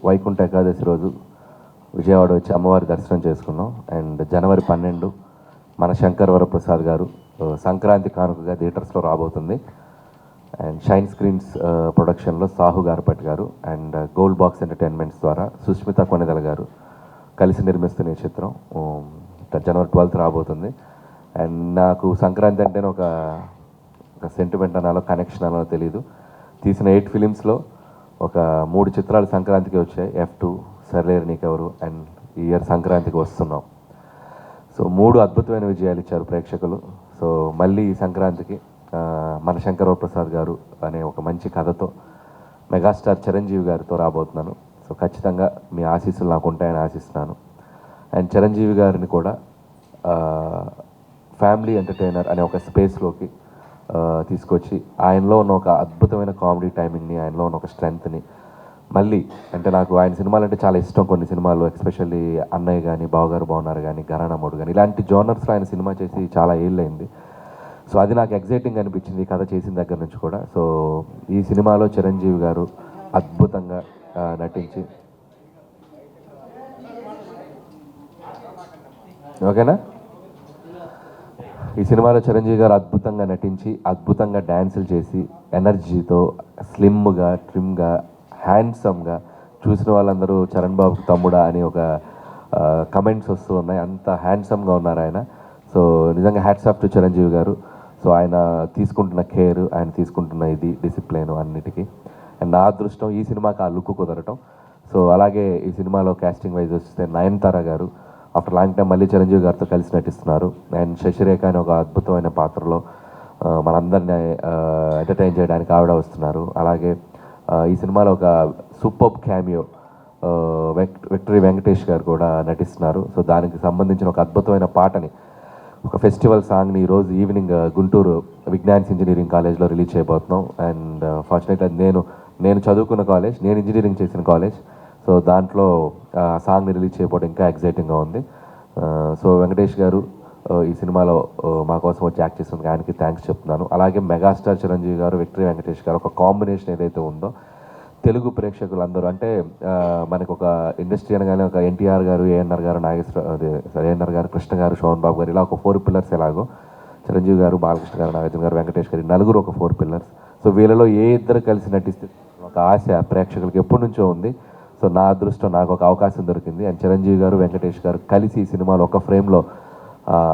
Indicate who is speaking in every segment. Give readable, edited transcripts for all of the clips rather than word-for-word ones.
Speaker 1: వైకుంఠ ఏకాదశి రోజు విజయవాడ వచ్చి అమ్మవారి దర్శనం చేసుకున్నాం. అండ్ జనవరి 12 మన శంకర్ వరప్రసాద్ గారు సంక్రాంతి కానుకగా థియేటర్స్లో రాబోతుంది. అండ్ షైన్ స్క్రీన్స్ ప్రొడక్షన్లో సాహు గారపట్ గారు అండ్ గోల్డ్ బాక్స్ ఎంటర్టైన్మెంట్స్ ద్వారా సుష్మిత కొనెదల గారు కలిసి నిర్మిస్తున్న ఈ చిత్రం జనవరి 12 రాబోతుంది. అండ్ నాకు సంక్రాంతి అంటేనే ఒక సెంటిమెంట్ అనాలో కనెక్షన్ అనాలో తెలీదు. తీసిన 8 ఫిలిమ్స్లో ఒక 3 చిత్రాలు సంక్రాంతికి వచ్చాయి. F2, సర్లేరు నీకెవరు అండ్ ఈ ఇయర్ సంక్రాంతికి వస్తున్నాం. సో 3 అద్భుతమైన విజయాలు ఇచ్చారు ప్రేక్షకులు. సో మళ్ళీ ఈ సంక్రాంతికి మన శంకర్ వరప్రసాద్ గారు అనే ఒక మంచి కథతో మెగాస్టార్ చిరంజీవి గారితో రాబోతున్నాను. సో ఖచ్చితంగా మీ ఆశీస్సులు నాకు ఉంటాయని ఆశిస్తున్నాను. అండ్ చిరంజీవి గారిని కూడా ఫ్యామిలీ ఎంటర్టైనర్ అనే ఒక స్పేస్లోకి తీసుకొచ్చి ఆయనలో ఉన్న ఒక అద్భుతమైన కామెడీ టైమింగ్ని, ఆయనలో ఉన్న ఒక స్ట్రెంగ్త్ని మళ్ళీ అంటే నాకు ఆయన సినిమాలు అంటే చాలా ఇష్టం. కొన్ని సినిమాలు ఎస్పెషల్లీ అన్నయ్య కానీ, బావగారు బాగున్నారు కానీ, ఘరానామోడు కానీ ఇలాంటి జోనర్స్లో ఆయన సినిమా చేసి చాలా ఏళ్ళైంది. సో అది నాకు ఎగ్జైటింగ్ అనిపించింది ఈ కథ చేసిన దగ్గర నుంచి కూడా. సో ఈ సినిమాలో చిరంజీవి గారు అద్భుతంగా నటించి ఓకేనా ఈ సినిమాలో చిరంజీవి గారు అద్భుతంగా నటించి అద్భుతంగా డ్యాన్సులు చేసి ఎనర్జీతో స్లిమ్గా, ట్రిమ్గా, హ్యాండ్సమ్గా చూసిన వాళ్ళందరూ చరణ్ బాబుకి తమ్ముడా అని ఒక కమెంట్స్ వస్తూ ఉన్నాయి. అంత హ్యాండ్సమ్గా ఉన్నారు ఆయన. సో నిజంగా హ్యాట్స్ ఆఫ్ టు చిరంజీవి గారు. సో ఆయన తీసుకుంటున్న కేర్, ఆయన తీసుకుంటున్న ఇది డిసిప్లిన్ అన్నిటికీ. అండ్ నా అదృష్టం ఈ సినిమాకి ఆ లుక్ కుదరటం. సో అలాగే ఈ సినిమాలో కాస్టింగ్ వైజ్ వస్తే నయనతార గారు ఆఫ్టర్ లాంగ్ టైం మళ్ళీ చిరంజీవి గారితో కలిసి నటిస్తున్నారు. అండ్ శశిరేఖ అనే ఒక అద్భుతమైన పాత్రలో మనందరినీ ఎంటర్టైన్ చేయడానికి ఆవిడ వస్తున్నారు. అలాగే ఈ సినిమాలో ఒక సూపర్ క్యామియో విక్టరీ వెంకటేష్ గారు కూడా నటిస్తున్నారు. సో దానికి సంబంధించిన ఒక అద్భుతమైన పాటని, ఒక ఫెస్టివల్ సాంగ్ని ఈరోజు ఈవినింగ్ గుంటూరు విజ్ఞాన్స్ ఇంజనీరింగ్ కాలేజ్లో రిలీజ్ చేయబోతున్నాం. అండ్ ఫార్చునేట్లీ నేను చదువుకున్న కాలేజ్, నేను ఇంజనీరింగ్ చేసిన కాలేజ్. సో దాంట్లో సాంగ్ని రిలీజ్ చేయబోవడం ఇంకా ఎగ్జైటింగ్గా ఉంది. సో వెంకటేష్ గారు ఈ సినిమాలో మా కోసం వచ్చి యాక్ట్ చేసినందుకు ఆయనకి థ్యాంక్స్ చెప్తున్నాను. అలాగే మెగాస్టార్ చిరంజీవి గారు, విక్టరీ వెంకటేష్ గారు ఒక కాంబినేషన్ ఏదైతే ఉందో తెలుగు ప్రేక్షకులందరూ అంటే మనకు ఒక ఇండస్ట్రీ అనగానే ఒక ఎన్టీఆర్ గారు, ఏఎన్ఆర్ గారు, ఏఎన్ఆర్ గారు, కృష్ణ గారు, శోభన్ బాబు గారు ఇలా ఒక 4 పిల్లర్స్ ఎలాగో చిరంజీవి గారు, బాలకృష్ణ గారు, నాగార్జున గారు, వెంకటేష్ గారు నలుగురు ఒక 4 పిల్లర్స్. సో వీళ్ళలో ఏ ఇద్దరు కలిసి నటిస్తే ఒక ఆశ ప్రేక్షకులకు ఎప్పటి నుంచో ఉంది. సో నా అదృష్టం, నాకు ఒక అవకాశం దొరికింది. అండ్ చిరంజీవి గారు, వెంకటేష్ గారు కలిసి ఈ సినిమాలో ఒక ఫ్రేమ్లో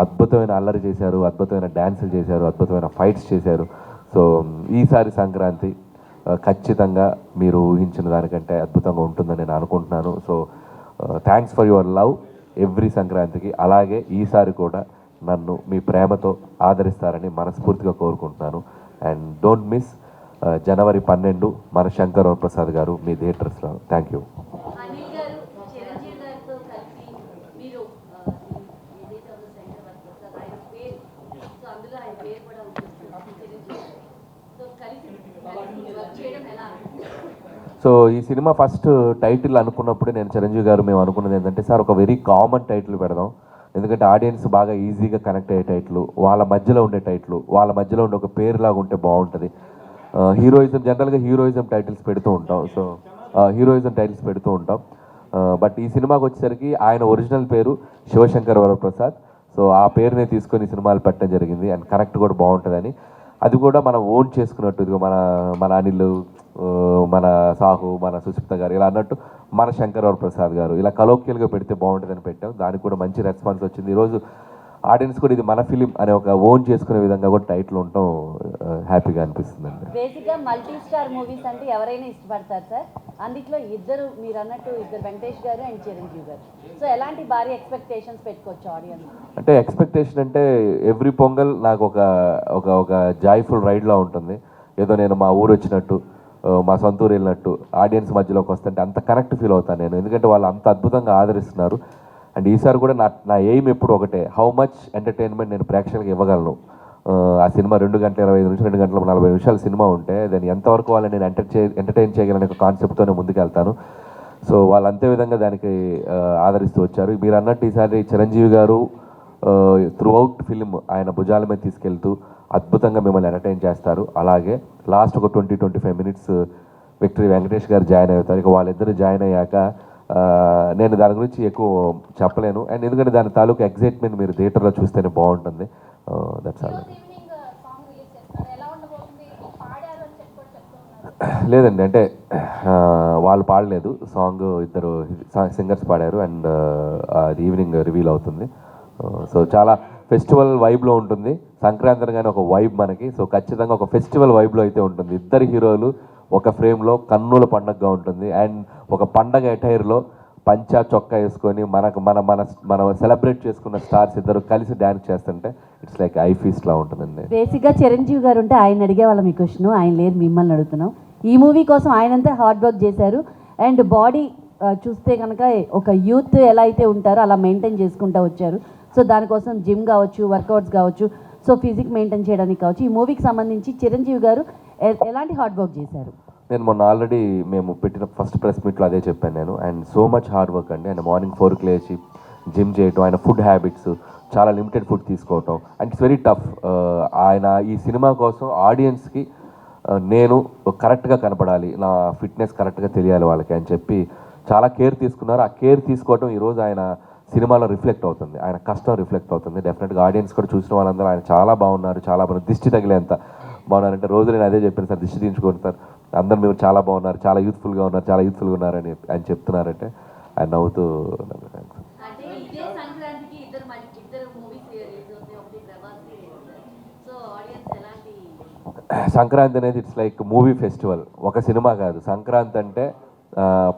Speaker 1: అద్భుతమైన అల్లరి చేశారు, అద్భుతమైన డ్యాన్సులు చేశారు, అద్భుతమైన ఫైట్స్ చేశారు. సో ఈసారి సంక్రాంతి ఖచ్చితంగా మీరు ఊహించిన దానికంటే అద్భుతంగా ఉంటుందని నేను అనుకుంటున్నాను. So thanks for your love every సంక్రాంతికి. అలాగే ఈసారి కూడా నన్ను మీ ప్రేమతో ఆదరిస్తారని మనస్ఫూర్తిగా కోరుకుంటున్నాను. అండ్ డోంట్ మిస్ జనవరి 12 మన శంకర్ వరప్రసాద్ గారు మీ థియేటర్స్లో. Thank you. సో ఈ సినిమా ఫస్ట్ టైటిల్ అనుకున్నప్పుడే నేను చిరంజీవి గారు మేము అనుకున్నది ఏంటంటే, సార్ ఒక వెరీ కామన్ టైటిల్ పెడదాం, ఎందుకంటే ఆడియన్స్ బాగా ఈజీగా కనెక్ట్ అయ్యే టైటిల్, వాళ్ళ మధ్యలో ఉండే టైటిల్, వాళ్ళ మధ్యలో ఉండే ఒక పేరులాగా ఉంటే బాగుంటుంది. హీరోయిజం జనరల్గా హీరోయిజం టైటిల్స్ పెడుతూ ఉంటాం. సో హీరోయిజం టైటిల్స్ పెడుతూ ఉంటాం. బట్ ఈ సినిమాకి వచ్చేసరికి ఆయన ఒరిజినల్ పేరు శివశంకర్ వరప్రసాద్. సో ఆ పేరునే తీసుకొని సినిమాలు పెట్టడం జరిగింది. అండ్ కరెక్ట్ కూడా బాగుంటుందని, అది కూడా మనం ఓన్ చేసుకున్నట్టు, ఇదిగో మన అనిల్, మన సాహు, మన సుష్మిత గారు ఇలా అన్నట్టు మన శంకర్ వరప్రసాద్ గారు ఇలా కలోక్యల్గా పెడితే బాగుంటుందని పెట్టాం. దానికి కూడా మంచి రెస్పాన్స్ వచ్చింది. ఈరోజు ఆడియన్స్ కూడా ఇది మన ఫిలిం అనే ఒక ఓన్ చేసుకునే విధంగా కూడా టైటిల్ ఉండటం హ్యాపీగా అనిపిస్తుందండి.
Speaker 2: బేసిక్గా మల్టీ స్టార్ మూవీస్ అంటే ఎవరైనా ఇష్టపడతారు సార్. అందులో ఇద్దరు మీరు అన్నట్టు ఇద్దరు వెంకటేష్ గారు అండ్ చిరంజీవి గారు. సో ఎలాంటి భారీ ఎక్స్పెక్టేషన్స్ పెట్టుకోవచ్చు ఆడియన్స్?
Speaker 1: అంటే ఎక్స్పెక్టేషన్ అంటే ఎవ్రీ పొంగల్ నాకు ఒక జాయ్ఫుల్ రైడ్లా ఉంటుంది. ఏదో నేను మా ఊరు వచ్చినట్టు, మా సొంత ఊరు వెళ్ళినట్టు ఆడియన్స్ మధ్యలోకి వస్తుంటే అంత కనెక్ట్ ఫీల్ అవుతాను నేను, ఎందుకంటే వాళ్ళు అంత అద్భుతంగా ఆదరిస్తున్నారు. అండ్ ఈసారి కూడా నా ఎయిమ్ ఎప్పుడు ఒకటే, హౌ మచ్ ఎంటర్టైన్మెంట్ నేను ప్రేక్షకులకు ఇవ్వగలను. ఆ సినిమా 2 గంటల 25 నిమిషాలు, 2 గంటల 40 నిమిషాల సినిమా ఉంటే దాన్ని ఎంతవరకు వాళ్ళని నేను ఎంటర్టైన్ చేయగలనే ఒక కాన్సెప్ట్తోనే ముందుకెళ్తాను. సో వాళ్ళు అంతే విధంగా దానికి ఆదరిస్తూ వచ్చారు. మీరు అన్నట్టు ఈసారి చిరంజీవి గారు త్రూ అవుట్ ఫిలిం ఆయన భుజాల మీద తీసుకెళ్తూ అద్భుతంగా మిమ్మల్ని ఎంటర్టైన్ చేస్తారు. అలాగే లాస్ట్ ఒక 20-25 మినిట్స్ విక్టరీ వెంకటేష్ గారు జాయిన్ అవుతారు. ఇక వాళ్ళిద్దరు జాయిన్ అయ్యాక నేను దాని గురించి ఎక్కువ చెప్పలేను. అండ్ ఎందుకంటే దాని తాలూకు ఎగ్జైట్మెంట్ మీరు థియేటర్లో చూస్తేనే బాగుంటుంది. That's all. లేదండి, అంటే వాళ్ళు పాడలేదు సాంగ్, ఇద్దరు సింగర్స్ పాడారు. అండ్ అది ఈవినింగ్ రివీల్ అవుతుంది. సో చాలా ఫెస్టివల్ వైబ్లో ఉంటుంది. సంక్రాంతి అనగానే ఒక వైబ్ మనకి. సో ఖచ్చితంగా ఒక ఫెస్టివల్ వైబ్లో అయితే ఉంటుంది. ఇద్దరు హీరోలు ఒక ఫ్రేమ్లో కన్నుల పండగగా ఉంటుంది. అండ్ ఒక పండగ అటైర్లో పంచా చొక్కా వేసుకొని మనకు మనం సెలబ్రేట్ చేసుకున్న స్టార్స్ ఇద్దరు కలిసి డ్యాన్స్ చేస్తుంటే ఇట్స్ లైక్ ఐ ఫీస్ట్లా ఉంటుందండి.
Speaker 2: బేసిక్గా చిరంజీవి గారు ఉంటే ఆయన అడిగేవాళ్ళం ఈ క్వశ్చన్, ఆయన లేరు, మిమ్మల్ని అడుగుతున్నాం. ఈ మూవీ కోసం ఆయనంతా హార్డ్ వర్క్ చేశారు. అండ్ బాడీ చూస్తే కనుక ఒక యూత్ ఎలా అయితే ఉంటారో అలా మెయింటైన్ చేసుకుంటూ వచ్చారు. సో దానికోసం జిమ్ కావచ్చు, వర్కౌట్స్ కావచ్చు, సో ఫిజిక్ మెయింటైన్ చేయడానికి కావచ్చు. ఈ మూవీకి సంబంధించి చిరంజీవి గారు ఎలాంటి హార్డ్ వర్క్ చేశారు?
Speaker 1: నేను మొన్న ఆల్రెడీ మేము పెట్టిన ఫస్ట్ ప్రెస్ మీట్లో అదే చెప్పాను నేను. And so much hard work అండి. అండ్ మార్నింగ్ 4కి లేచి జిమ్ చేయటం, ఆయన ఫుడ్ హ్యాబిట్స్ చాలా లిమిటెడ్ ఫుడ్ తీసుకోవటం, అండ్ ఇట్స్ వెరీ టఫ్. ఆయన ఈ సినిమా కోసం ఆడియన్స్కి నేను కరెక్ట్గా కనపడాలి, నా ఫిట్నెస్ కరెక్ట్గా తెలియాలి వాళ్ళకి అని చెప్పి చాలా కేర్ తీసుకున్నారు. ఆ కేర్ తీసుకోవటం ఈరోజు ఆయన సినిమాలో రిఫ్లెక్ట్ అవుతుంది. ఆయన కష్టం రిఫ్లెక్ట్ అవుతుంది. డెఫినెట్గా ఆడియన్స్ కూడా చూసిన వాళ్ళందరూ ఆయన చాలా బాగున్నారు, చాలా బాగున్నారు, దిష్టి తగిలేంత బాగున్నారంటే రోజు నేను అదే చెప్పాను సార్, దిష్టి తీయించుకోండి సార్, అందరు మీరు చాలా బాగున్నారు, చాలా యూత్ఫుల్గా ఉన్నారు, చాలా యూత్ఫుల్గా ఉన్నారని ఆయన చెప్తున్నారంటే ఆయన నవ్వుతూ. సంక్రాంతి అనేది ఇట్స్ లైక్ మూవీ ఫెస్టివల్, ఒక సినిమా కాదు. సంక్రాంతి అంటే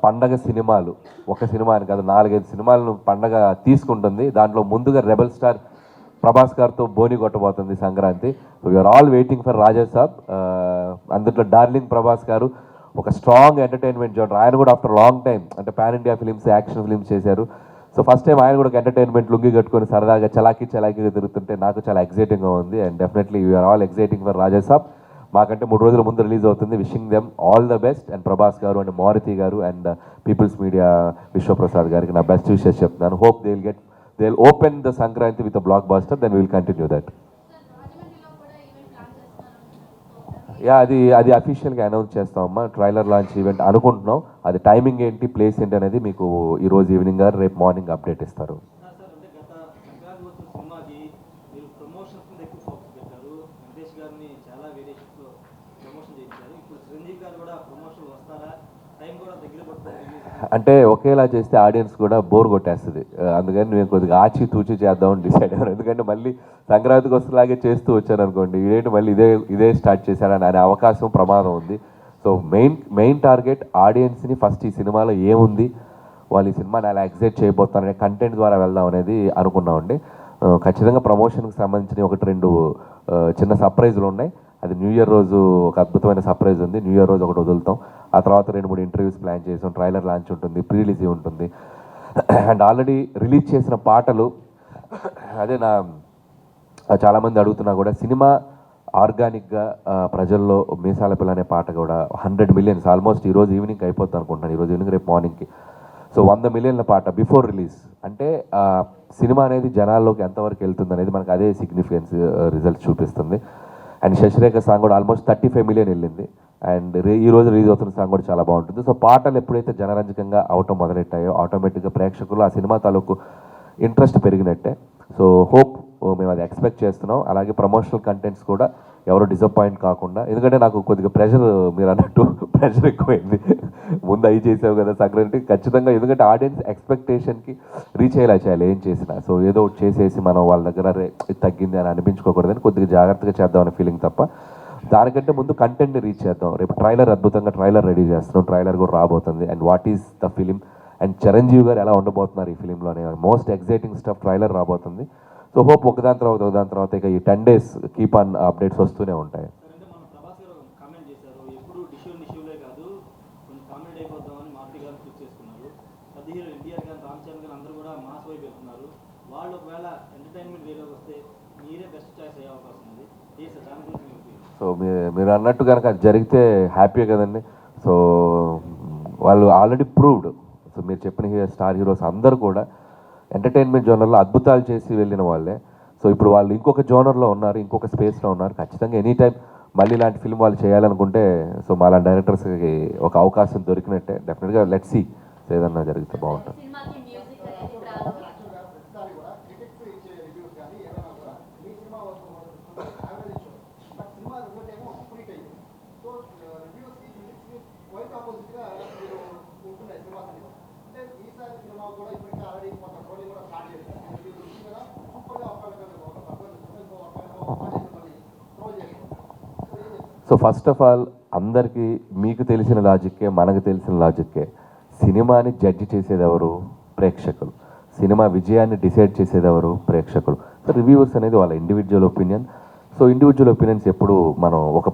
Speaker 1: పండగ సినిమాలు, ఒక సినిమా అని కాదు, 4-5 సినిమాలను పండగ తీసుకుంటుంది. దాంట్లో ముందుగా రెబల్ స్టార్ ప్రభాస్ గారితో బోని కొట్టబోతుంది సంక్రాంతి. We are all waiting for Raja Saab. అందులో డార్లింగ్ ప్రభాస్ గారు ఒక స్ట్రాంగ్ ఎంటర్టైన్మెంట్ జోనర్. ఆయన కూడా ఆఫ్టర్ లాంగ్ టైం అంటే pan India films, action films చేశారు. సో ఫస్ట్ టైం ఆయన కూడా ఒక ఎంటర్టైన్మెంట్ లుంగి కట్టుకొని సరదాగా చలాకీగా తిరుగుతుంటే నాకు చాలా ఎక్సైటింగ్గా ఉంది. And definitely we are all exciting for Raja Saab. మాకంటే 3 రోజుల ముందు రిలీజ్ అవుతుంది. Wishing them all the best. And Prabhas గారు అండ్ మారుతి గారు అండ్ పీపుల్స్ మీడియా విశ్వప్రసాద్ గారికి నా బెస్ట్ విషెస్ చెప్తున్నాను. Hope they'll open the Sankranti with a blockbuster, then we will continue that. అది అఫీషియల్గా అనౌన్స్ చేస్తామమ్మా. ట్రైలర్ లాంచ్ ఈవెంట్ అనుకుంటున్నాం. అది టైమింగ్ ఏంటి, ప్లేస్ ఏంటి అనేది మీకు ఈరోజు ఈవినింగ్ గారు రేపు మార్నింగ్ అప్డేట్ ఇస్తారు. అంటే ఒకేలా చేస్తే ఆడియన్స్ కూడా బోర్ కొట్టేస్తుంది. అందుకని మేము కొద్దిగా ఆచి తూచి చేద్దామని డిసైడ్ అయ్యాను. ఎందుకంటే మళ్ళీ సంక్రాంతికి వస్తులాగే చేస్తూ వచ్చాను అనుకోండి, ఇదేంటి మళ్ళీ ఇదే స్టార్ట్ చేశారని అనే అవకాశం, ప్రమాదం ఉంది. సో మెయిన్ టార్గెట్ ఆడియన్స్ని ఫస్ట్ ఈ సినిమాలో ఏముంది, వాళ్ళు ఈ సినిమాని అలా ఎగ్జైట్ చేయబోతారనే కంటెంట్ ద్వారా వెళ్దాం అనేది అనుకున్నామండి. ఖచ్చితంగా ప్రమోషన్కి సంబంధించిన 1-2 చిన్న సర్ప్రైజులు ఉన్నాయి. అది న్యూ ఇయర్ రోజు ఒక అద్భుతమైన సర్ప్రైజ్ ఉంది. న్యూ ఇయర్ రోజు ఒకటి వదులుతాం. ఆ తర్వాత 2-3 ఇంటర్వ్యూస్ ప్లాన్ చేసాం. ట్రైలర్ లాంచ్ ఉంటుంది, ప్రీ రిలీజ్ ఉంటుంది. అండ్ ఆల్రెడీ రిలీజ్ చేసిన పాటలు అదే చాలామంది అడుగుతున్నా కూడా సినిమా ఆర్గానిక్గా ప్రజల్లో మీసాల పిల్ల అనే పాట కూడా 100 మిలియన్స్ ఆల్మోస్ట్ ఈరోజు ఈవినింగ్ అయిపోతుంది అనుకుంటున్నాను. ఈరోజు ఈవినింగ్ రేపు మార్నింగ్కి. సో 100 మిలియన్ల పాట బిఫోర్ రిలీజ్ అంటే సినిమా అనేది జనాల్లోకి ఎంతవరకు వెళ్తుంది అనేది మనకు అదే సిగ్నిఫికెన్స్ రిజల్ట్స్ చూపిస్తుంది. అండ్ శశిరేఖ సాంగ్ కూడా ఆల్మోస్ట్ 35 మిలియన్ వెళ్ళింది. అండ్ ఈరోజు రిలీజ్ అవుతున్న సాంగ్ కూడా చాలా బాగుంటుంది. సో పాటలు ఎప్పుడైతే జనరంజకంగా అవటం మొదలెట్టాయో ఆటోమేటిక్గా ప్రేక్షకులు ఆ సినిమా తాలూకు ఇంట్రెస్ట్ పెరిగినట్టే. సో హోప్ మేము అది ఎక్స్పెక్ట్ చేస్తున్నాం. అలాగే ప్రమోషనల్ కంటెంట్స్ కూడా ఎవరు డిసప్పాయింట్ కాకుండా, ఎందుకంటే నాకు కొద్దిగా ప్రెషర్, మీరు అన్నట్టు ప్రెషర్ ఎక్కువైంది. ముందు అవి చేసావు కదా సంక్రాంతి, ఖచ్చితంగా ఎందుకంటే ఆడియన్స్ ఎక్స్పెక్టేషన్కి రీచ్ అయ్యేలా చేయాలి ఏం చేసినా. సో ఏదో చేసేసి మనం వాళ్ళ దగ్గర తగ్గింది అని అనిపించుకోకూడదని కొద్దిగా జాగ్రత్తగా చేద్దామనే ఫీలింగ్ తప్ప, దానికంటే ముందు కంటెంట్ని రీచ్ చేద్దాం. రేపు ట్రైలర్ అద్భుతంగా ట్రైలర్ రెడీ చేస్తున్నాం. ట్రైలర్ కూడా రాబోతుంది. And what is the film and Chiranjeevi గారు ఎలా ఉండబోతున్నారు ఈ ఫిలింలోనే మోస్ట్ ఎగ్జైటింగ్ స్టఫ్ ట్రైలర్ రాబోతుంది. సో హోప్ ఒకదాని తర్వాత ఇక ఈ 10 days కీప్ ఆన్ అప్డేట్స్ వస్తూనే ఉంటాయి. సో మీరు అన్నట్టు కనుక అది జరిగితే హ్యాపీ కదండి. సో వాళ్ళు ఆల్రెడీ ప్రూవ్డ్. సో మీరు చెప్పిన స్టార్ హీరోస్ అందరూ కూడా ఎంటర్టైన్మెంట్ జోనర్లో అద్భుతాలు చేసి వెళ్ళిన వాళ్ళే. సో ఇప్పుడు వాళ్ళు ఇంకొక జోనర్లో ఉన్నారు, ఇంకొక స్పేస్లో ఉన్నారు. ఖచ్చితంగా ఎనీ టైం మళ్ళీ ఇలాంటి ఫిల్మ్ వాళ్ళు చేయాలనుకుంటే సో మాలాంటి డైరెక్టర్స్కి ఒక అవకాశం దొరికినట్టే. డెఫినెట్గా లెట్స్ సీ ఏదన్నా జరిగితే బాగుంటుంది. సో ఫస్ట్ ఆఫ్ ఆల్ అందరికీ మీకు తెలిసిన లాజిక్కే మనకు తెలిసిన లాజిక్కే సినిమాని జడ్జి చేసేది ఎవరు? ప్రేక్షకులు. సినిమా విజయాన్ని డిసైడ్ చేసేది ఎవరు? ప్రేక్షకులు. సో రివ్యూవర్స్ అనేది వాళ్ళ individual opinion. So individual opinions ఎప్పుడు మనం ఒక